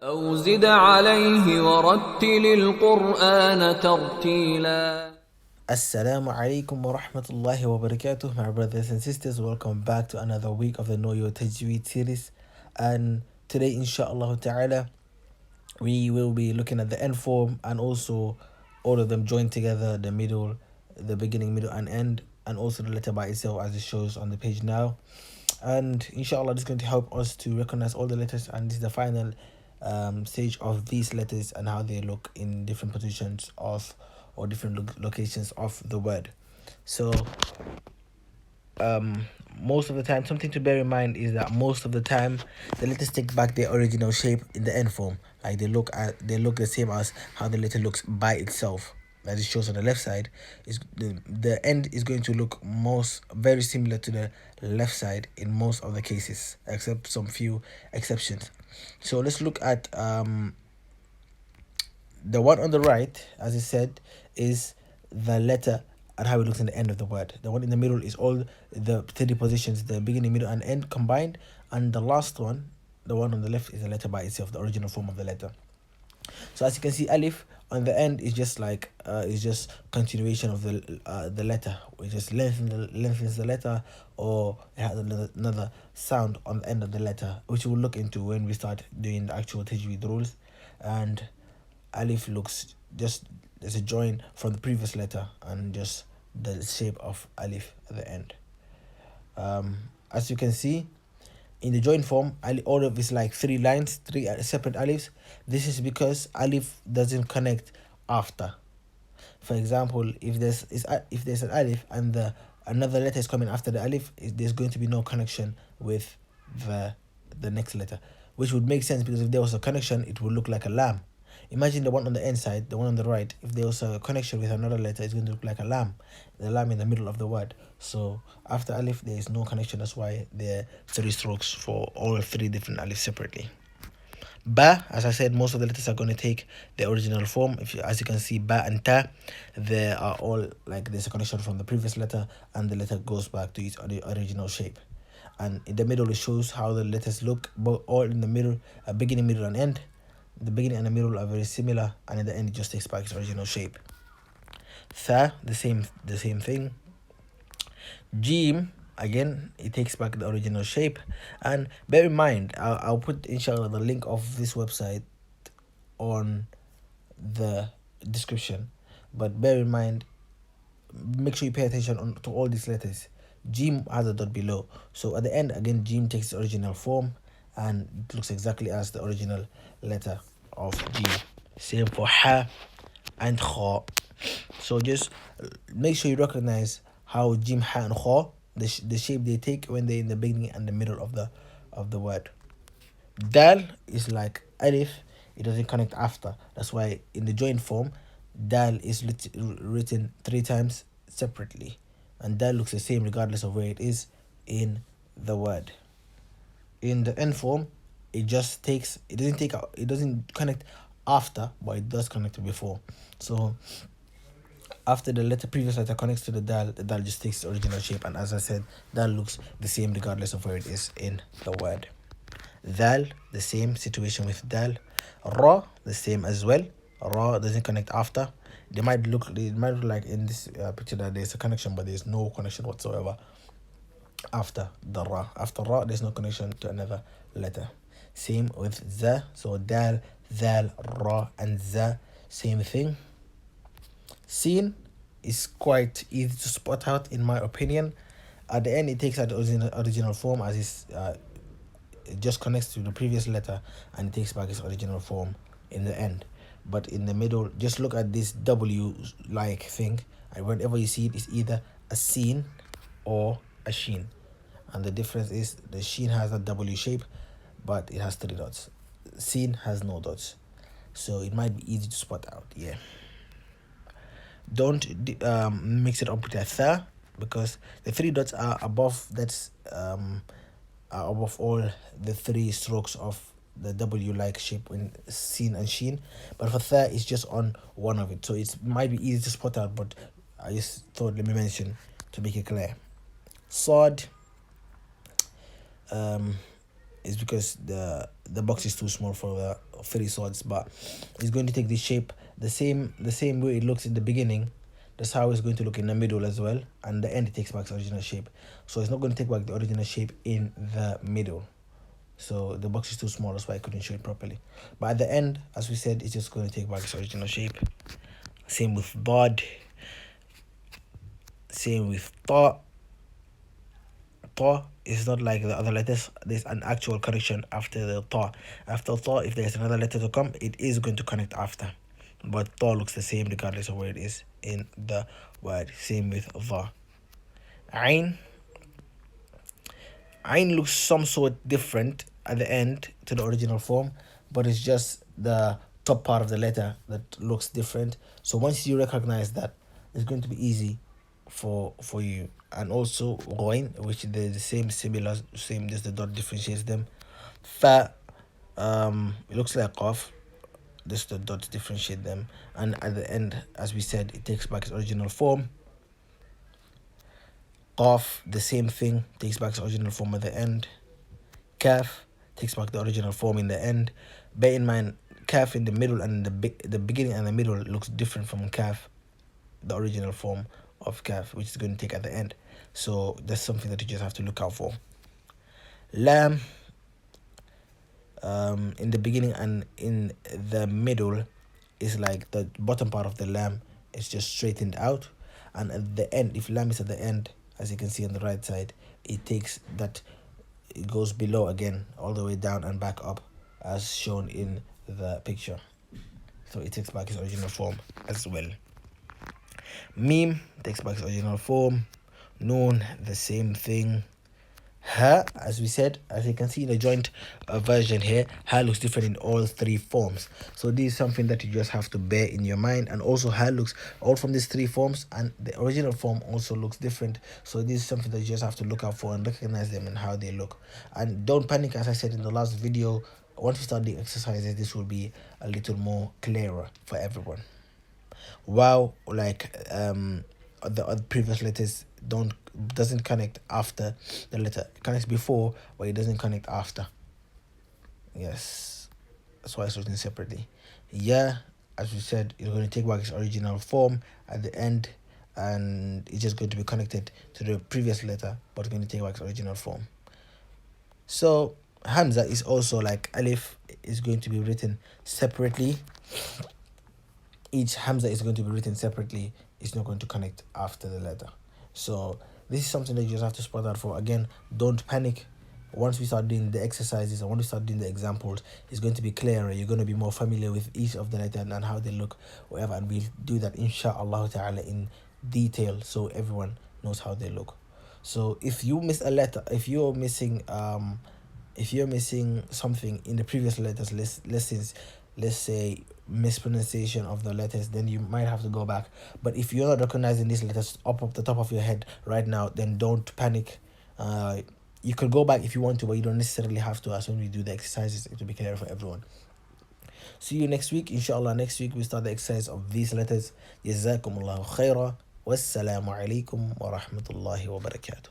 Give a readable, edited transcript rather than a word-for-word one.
أو زد عليه ورتل القرآن ترتيلا. Assalamu alaikum wa rahmatullahi wa barakatuh, my brothers and sisters. Welcome back to another week of the Know Your Tajweed series. And today, inshallah ta'ala, we will be looking at the end form and also all of them joined together, the middle, the beginning, middle, and end, and also the letter by itself as it shows on the page now. And inshallah, this is going to help us to recognize all the letters, and this is the final stage of these letters and how they look in different positions of or different locations of the word. So most of the time, something to bear in mind is that most of the time the letters take back their original shape in the end form. Like they look the same as how the letter looks by itself. As it shows on the left side, is the end is going to look very similar to the left side in most of the cases, except some few exceptions. So let's look at the one on the right, as I said, is the letter and how it looks in the end of the word. The one in the middle is all the 30 positions, the beginning, middle, and end combined. And the last one, the one on the left, is the letter by itself, the original form of the letter. So as you can see, alif on the end is just like is just continuation of the letter. It just lengthens the letter, or it has another sound on the end of the letter, which we'll look into when we start doing the actual tajweed rules. And alif looks just as a join from the previous letter and just the shape of alif at the end. As you can see, in the join form, all of it's like 3 lines, 3 separate alifs. This is because alif doesn't connect after. For example, if there's an alif and another letter is coming after the alif, there's going to be no connection with the next letter, which would make sense because if there was a connection, it would look like a lam. Imagine the one on the end side, the one on the right. If there was a connection with another letter, it's going to look like a lam. The lam in the middle of the word. So after alif, there is no connection. That's why there are 3 strokes for all 3 different alifs separately. Ba, as I said, most of the letters are going to take the original form. As you can see, ba and ta, they are all like there's a connection from the previous letter, and the letter goes back to its original shape. And in the middle, it shows how the letters look, but all in the middle, beginning, middle, and end. The beginning and the middle are very similar, and in the end it just takes back its original shape. Tha, the same thing. Jim, again, it takes back the original shape. And bear in mind, I'll put inshallah the link of this website on the description, but bear in mind, make sure you pay attention to all these letters. Jim has a dot below, so at the end again Jim takes the original form and it looks exactly as the original letter of Jim. Same for Ha and Kha. So just make sure you recognize how Jim, Ha, and Kha, the shape they take when they're in the beginning and the middle of the word. Dal is like alif, it doesn't connect after. That's why in the joint form, dal is written 3 times separately, and dal looks the same regardless of where it is in the word. In the end form, it doesn't connect after, but it does connect before. So after the previous letter connects to the dal just takes the original shape, and as I said, dal looks the same regardless of where it is in the word. Dal, the same situation with dal. Ra, the same as well. Ra doesn't connect after. It might look like in this picture that there's a connection, but there's no connection whatsoever after the ra. After ra, there's no connection to another letter. Same with za. So dal, zal, ra, and za, same thing. Sin is quite easy to spot out in my opinion. At the end, it takes out the original form as it just connects to the previous letter, and it takes back its original form in the end. But in the middle, just look at this W-like thing, and whenever you see it, it's either a sin or a sheen. And the difference is the sheen has a W shape, but it has 3 dots. Sin has no dots, so it might be easy to spot out. Yeah. Don't mix it up with a tha, because the 3 dots are above. That's are above all the 3 strokes of the W-like shape in sin and sheen, but for tha it's just on one of it, so it might be easy to spot out, but I just thought let me mention to make it clear. Sod, is because the box is too small for the 3 swords, but it's going to take the shape the same way it looks in the beginning. That's how it's going to look in the middle as well, and the end it takes back its original shape. So it's not going to take back the original shape in the middle. So the box is too small, that's why I couldn't show it properly. But at the end, as we said, it's just going to take back its original shape. Same with bod. Same with ta. Ta is not like the other letters. There's an actual correction after the ta. After ta, if there's another letter to come, it is going to connect after. But ta looks the same regardless of where it is in the word. Same with the. Ain. Ain looks some sort different at the end to the original form, but it's just the top part of the letter that looks different. So once you recognize that, it's going to be easy for you. And also ghain, which they're the same, similar, same, just the dot differentiates them. Fa, it looks like qaf, just the dots differentiate them. And at the end, as we said, it takes back its original form. Qaf, the same thing, takes back its original form at the end. Kaf takes back the original form in the end. Bear in mind, kaf in the middle and the beginning and the middle looks different from kaf, the original form of kaf, which is going to take at the end. So that's something that you just have to look out for. Lam, in the beginning and in the middle is like the bottom part of the lam is just straightened out, and at the end, if lam is at the end, as you can see on the right side, it takes that, it goes below again all the way down and back up as shown in the picture. So it takes back its original form as well. Meme takes back its original form. Noon, the same thing. Ha, as we said, as you can see in the joint version here, ha looks different in all 3 forms. So this is something that you just have to bear in your mind. And also ha looks all from these 3 forms, and the original form also looks different. So this is something that you just have to look out for and recognize them and how they look. And don't panic, as I said in the last video. Once we start the exercises, this will be a little more clearer for everyone. Wow, like the previous letters doesn't connect after the letter. It connects before, but it doesn't connect after. Yes, that's why it's written separately. Yeah, as we said, it's going to take back its original form at the end, and it's just going to be connected to the previous letter, but it's going to take back its original form. So Hamza is also like Alif, is going to be written separately. Each Hamza is going to be written separately. It's not going to connect after the letter. So this is something that you just have to spot out for. Again, don't panic. Once we start doing the exercises and once we start doing the examples, it's going to be clearer. You're going to be more familiar with each of the letters and how they look, whatever. And we'll do that, inshallah ta'ala, in detail so everyone knows how they look. So if you miss a letter, if you're missing something in the previous letters lessons, let's say mispronunciation of the letters, then you might have to go back. But if you're not recognizing these letters up the top of your head right now, then don't panic. You could go back if you want to, but you don't necessarily have to. As when we do the exercises, it will be clear for everyone. See you next week, inshallah. Next week we start the exercise of these letters. Jazaakumu'Allahu Khayr. Wassalamu alaikum wa rahmatullahi wa barakatuh.